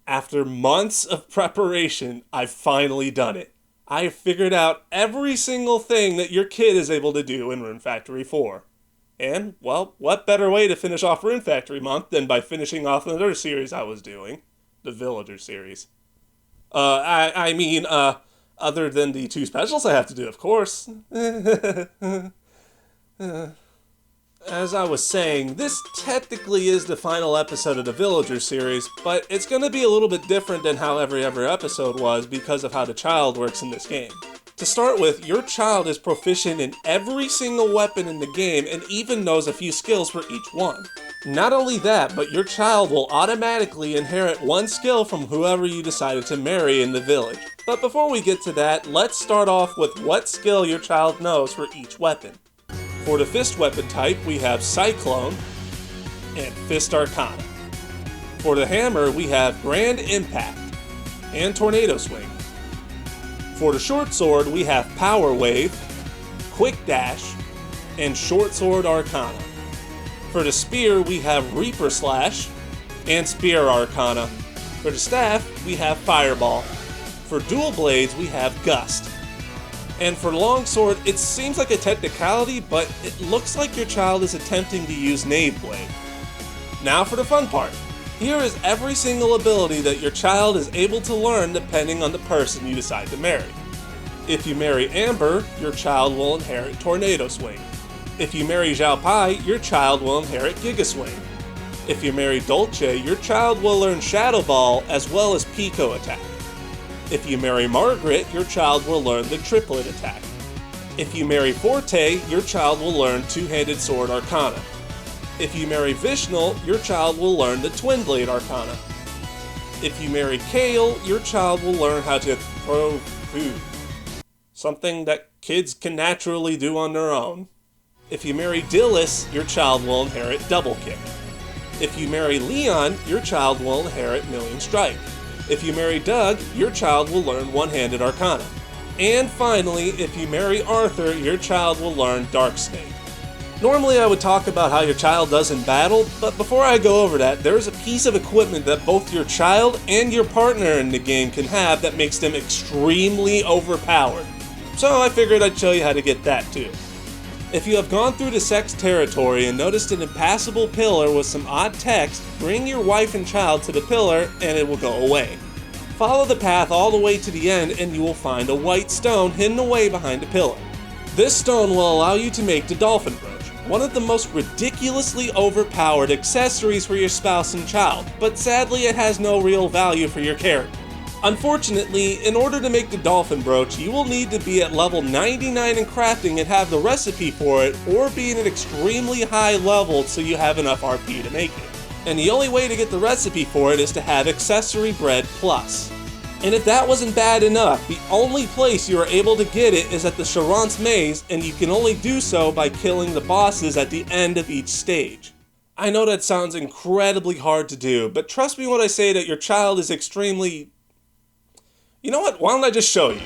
After months of preparation, I've finally done it. I have figured out every single thing that your kid is able to do in Rune Factory 4. And, well, what better way to finish off Rune Factory Month than by finishing off another series I was doing? The Villager series. Other than the 2 specials I have to do, of course. As I was saying, this technically is the final episode of the Villager series, but it's going to be a little bit different than how every episode was because of how the child works in this game. To start with, your child is proficient in every single weapon in the game and even knows a few skills for each one. Not only that, but your child will automatically inherit one skill from whoever you decided to marry in the village. But before we get to that, let's start off with what skill your child knows for each weapon. For the fist weapon type, we have Cyclone and Fist Arcana. For the hammer, we have Grand Impact and Tornado Swing. For the short sword, we have Power Wave, Quick Dash, and Short Sword Arcana. For the spear, we have Reaper Slash and Spear Arcana. For the staff, we have Fireball. For dual blades, we have Gust. And for longsword, it seems like a technicality, but it looks like your child is attempting to use Knave Blade. Now for the fun part. Here is every single ability that your child is able to learn depending on the person you decide to marry. If you marry Amber, your child will inherit Tornado Swing. If you marry Xiao Pai, your child will inherit Giga Swing. If you marry Dolce, your child will learn Shadow Ball as well as Pico Attack. If you marry Margaret, your child will learn the Triplet Attack. If you marry Forte, your child will learn Two-Handed Sword Arcana. If you marry Vishnal, your child will learn the Twin Blade Arcana. If you marry Kale, your child will learn how to throw food. Something that kids can naturally do on their own. If you marry Dillis, your child will inherit Double Kick. If you marry Leon, your child will inherit Million Strike. If you marry Doug, your child will learn One-Handed Arcana. And finally, if you marry Arthur, your child will learn Dark Snake. Normally I would talk about how your child does in battle, but before I go over that, there is a piece of equipment that both your child and your partner in the game can have that makes them extremely overpowered. So I figured I'd show you how to get that too. If you have gone through the sex territory and noticed an impassable pillar with some odd text, bring your wife and child to the pillar and it will go away. Follow the path all the way to the end and you will find a white stone hidden away behind the pillar. This stone will allow you to make the Dolphin brooch, one of the most ridiculously overpowered accessories for your spouse and child, but sadly it has no real value for your character. Unfortunately, in order to make the Dolphin brooch, you will need to be at level 99 in crafting and have the recipe for it, or be at an extremely high level so you have enough RP to make it. And the only way to get the recipe for it is to have Accessory Bread Plus. And if that wasn't bad enough, the only place you are able to get it is at the Charance Maze, and you can only do so by killing the bosses at the end of each stage. I know that sounds incredibly hard to do, but trust me when I say that your child is extremely... You know what? Why don't I just show you?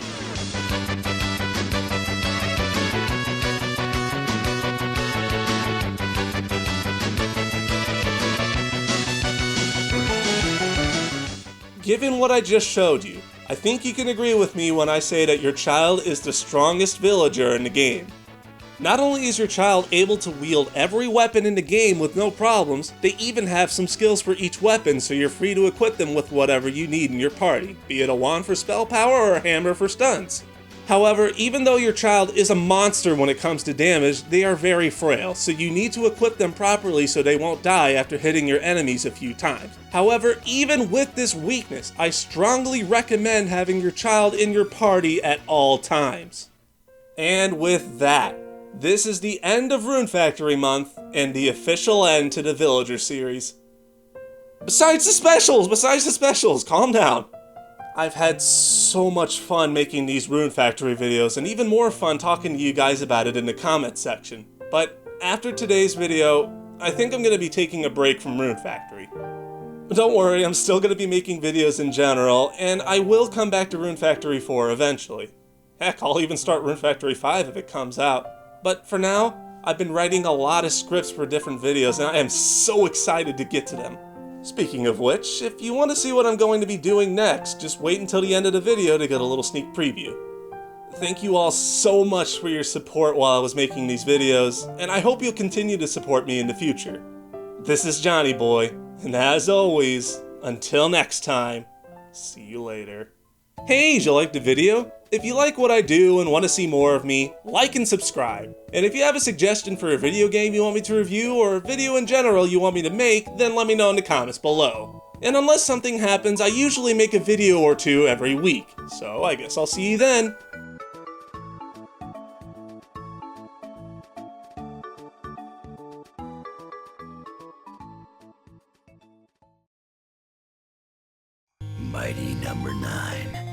Given what I just showed you, I think you can agree with me when I say that your child is the strongest villager in the game. Not only is your child able to wield every weapon in the game with no problems, they even have some skills for each weapon, so you're free to equip them with whatever you need in your party, be it a wand for spell power or a hammer for stuns. However, even though your child is a monster when it comes to damage, they are very frail, so you need to equip them properly so they won't die after hitting your enemies a few times. However, even with this weakness, I strongly recommend having your child in your party at all times. And with that, this is the end of Rune Factory Month, and the official end to the Villager series. Besides the specials, calm down. I've had so much fun making these Rune Factory videos, and even more fun talking to you guys about it in the comments section. But after today's video, I think I'm going to be taking a break from Rune Factory. But don't worry, I'm still going to be making videos in general, and I will come back to Rune Factory 4 eventually. Heck, I'll even start Rune Factory 5 if it comes out. But for now, I've been writing a lot of scripts for different videos, and I am so excited to get to them. Speaking of which, if you want to see what I'm going to be doing next, just wait until the end of the video to get a little sneak preview. Thank you all so much for your support while I was making these videos, and I hope you'll continue to support me in the future. This is Johnny Boy, and as always, until next time, see you later. Hey, did you like the video? If you like what I do and want to see more of me, like and subscribe. And if you have a suggestion for a video game you want me to review, or a video in general you want me to make, then let me know in the comments below. And unless something happens, I usually make a video or two every week, so I guess I'll see you then. Mighty number 9.